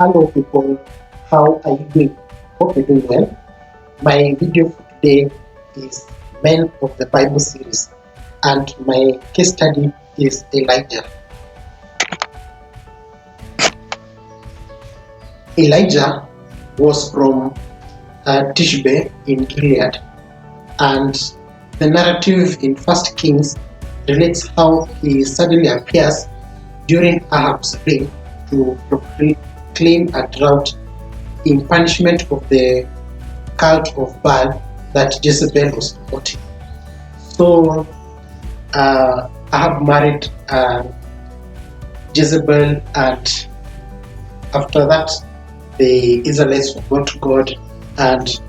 Hello people, how are you doing? Hope you're doing well. My video for today is Men of the Bible series, and my case study is Elijah. Elijah was from Tishbe in Gilead, and the narrative in First Kings relates how he suddenly appears during Ahab's reign to proclaim a drought in punishment of the cult of Baal that Jezebel was promoting. So Ahab married Jezebel, and after that the Israelites forgot God, and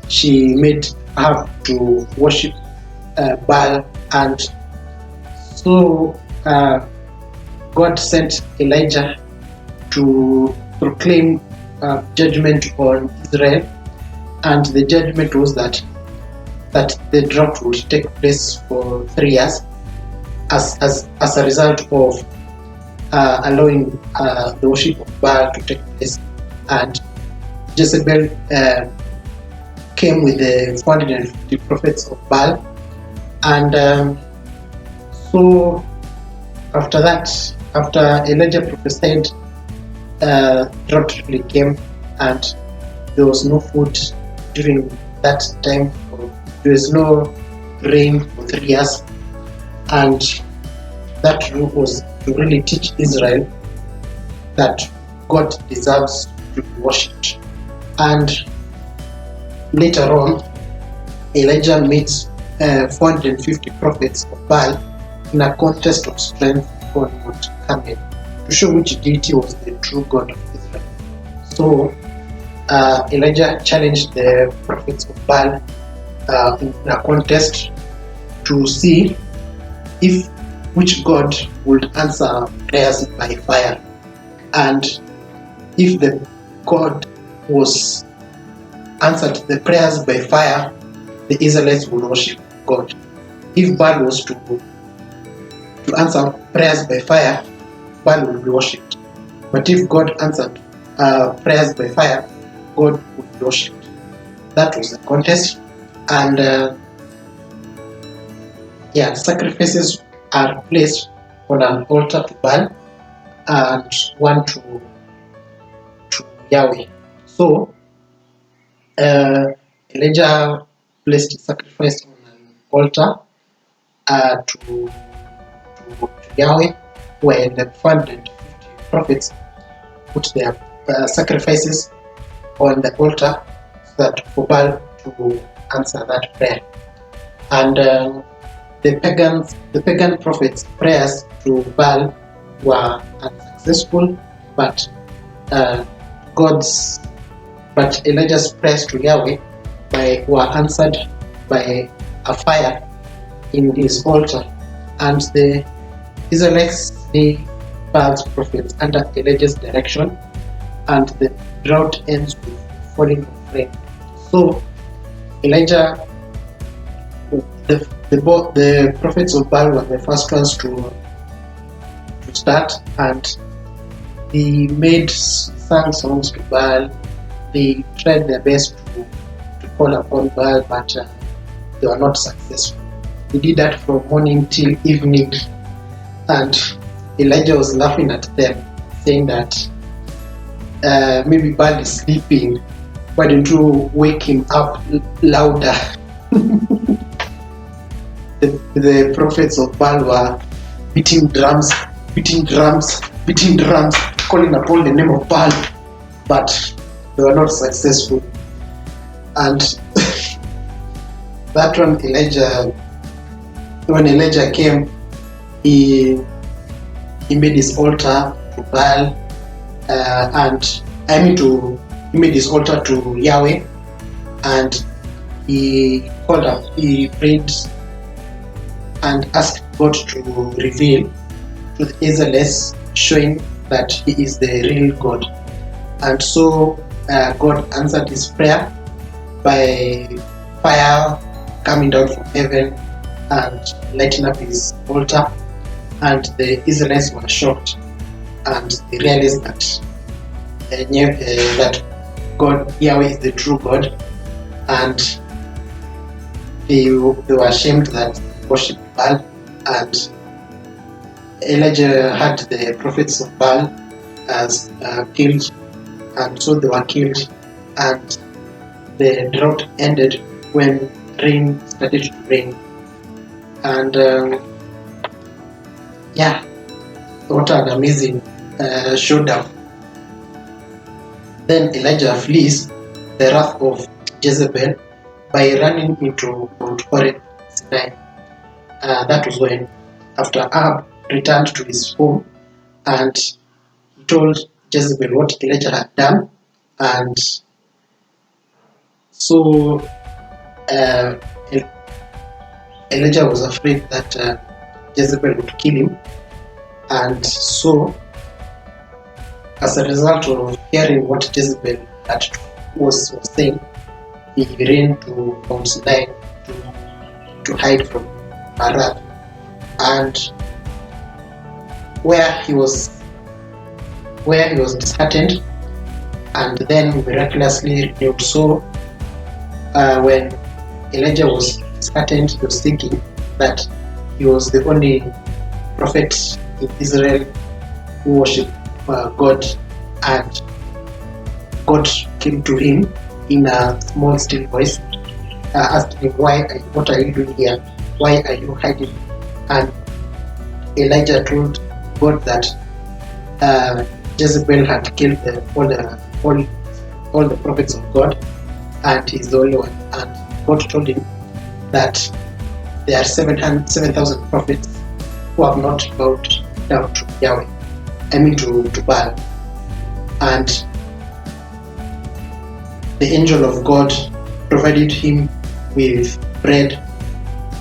she made Ahab to worship Baal, and so God sent Elijah to proclaim judgment on Israel, and the judgment was that the drought would take place for 3 years as a result of allowing the worship of Baal to take place. And Jezebel came with the 450 prophets of Baal, and so after that, after Elijah prophesied, drought really came, and there was no food during that time. There was no rain for 3 years, and that was to really teach Israel that God deserves to be worshipped. And later on, Elijah meets 450 prophets of Baal in a contest of strength on Mount Carmel to show which deity was the true God of Israel. So Elijah challenged the prophets of Baal in a contest to see if which God would answer prayers by fire, and if the God was answered the prayers by fire, the Israelites would worship God. If Baal was to answer prayers by fire, Baal would be worshipped. But if God answered prayers by fire, God would be worshipped. That was the contest, and sacrifices are placed on an altar to Baal and one to Yahweh. So Elijah placed a sacrifice on an altar to Yahweh, where the 450 prophets put their sacrifices on the altar so that for Baal to answer that prayer. And the pagan prophets' prayers to Baal were unsuccessful, but Elijah's prayers to Yahweh were answered by a fire in his altar, and the Israelites see Baal's prophets under Elijah's direction, and the drought ends with falling of rain. So Elijah, the prophets of Baal were the first ones to start, and they sang songs to Baal. They tried their best to call upon Baal, but they were not successful. They did that from morning till evening, and Elijah was laughing at them, saying that maybe Baal is sleeping. Why don't you wake him up louder? The prophets of Baal were beating drums, calling upon the name of Baal, but they were not successful. And that one, when Elijah came, he made his altar to Baal, he made his altar to Yahweh, and he prayed and asked God to reveal to the Israelites, showing that He is the real God. And so God answered his prayer by fire coming down from heaven and lighting up his altar, and the Israelites were shocked, and they realized that that God Yahweh is the true God, and they were ashamed that they worshipped Baal, and Elijah had the prophets of Baal as killed, and so they were killed, and the drought ended when rain started to rain. And yeah, what an amazing showdown. Then Elijah flees the wrath of Jezebel by running into Mount Horeb, Sinai. That was when, after Ahab returned to his home, and he told Jezebel what Elijah had done, and so Elijah was afraid that Jezebel would kill him, and so as a result of hearing what Jezebel was saying, he ran to Mount Sinai to hide from her wrath, and where he was disheartened and then miraculously renewed. So when Elijah was disheartened, he was thinking that he was the only prophet in Israel who worshipped God, and God came to him in a small still voice, asking him, what are you doing here? Why are you hiding? And Elijah told God that Jezebel had killed all the prophets of God, and he's the only one. And God told him that there are 7,000 prophets who have not bowed down to Yahweh, to Baal. And the angel of God provided him with bread,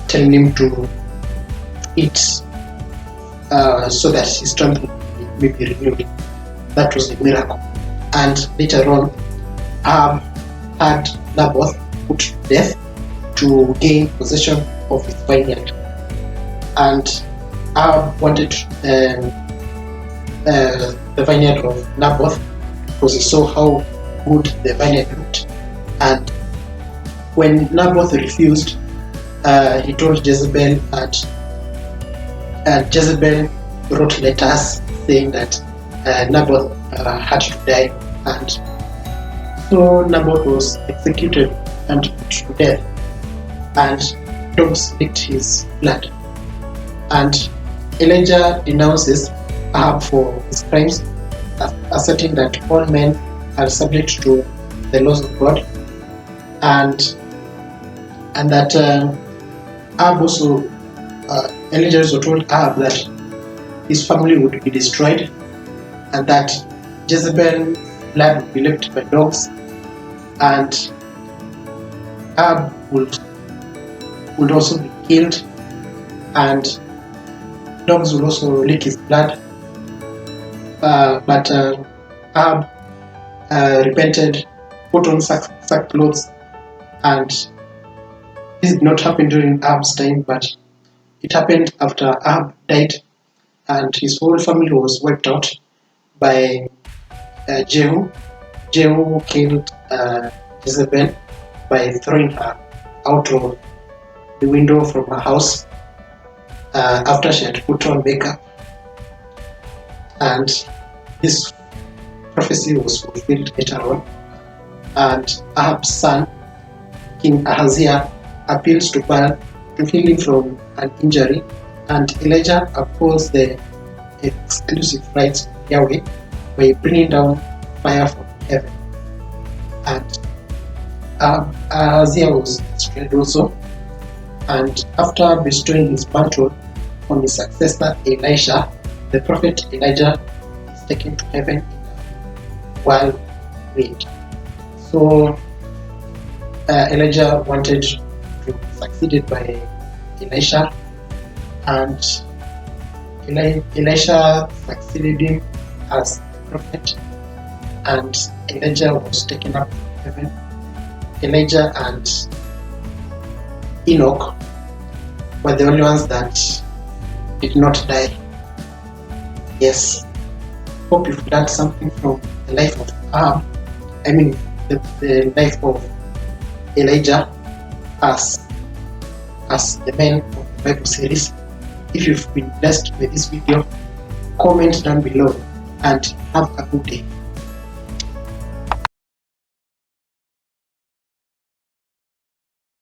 telling him to eat so that his strength may be renewed. That was a miracle. And later on, Ahab had Naboth put to death to gain possession of his vineyard. And Ahab wanted the vineyard of Naboth because he saw how good the vineyard looked. And when Naboth refused, he told Jezebel, and Jezebel wrote letters saying that Naboth had to die, and so Naboth was executed and put to death, and dogs licked his blood. And Elijah denounces Ahab for his crimes, asserting that all men are subject to the laws of God, and that Ahab also, Elijah also told Ahab that his family would be destroyed, and that Jezebel's blood would be licked by dogs, and Ahab would also be killed, and dogs will also lick his blood. But Ahab repented, put on sackcloth, and this did not happen during Ahab's time, but it happened after Ahab died, and his whole family was wiped out by Jehu. Jehu killed Jezebel by throwing her out of the window from her house after she had put on makeup. And this prophecy was fulfilled later on. And Ahab's son, King Ahaziah, appeals to Baal to heal him from an injury, and Elijah upholds the exclusive rights of Yahweh by bringing down fire from heaven. And Ahaziah was destroyed also, and after bestowing his mantle on his successor Elisha, the prophet Elijah is taken to heaven in a whirlwind. So Elijah wanted to be succeeded by Elisha, and Elisha succeeded him as prophet, and Elijah was taken up to heaven. Elijah and Enoch were the only ones that did not die. Yes, hope you've learned something from the life of uh, I mean, the life of Elijah as the man of the Bible series. If you've been blessed by this video, comment down below and have a good day.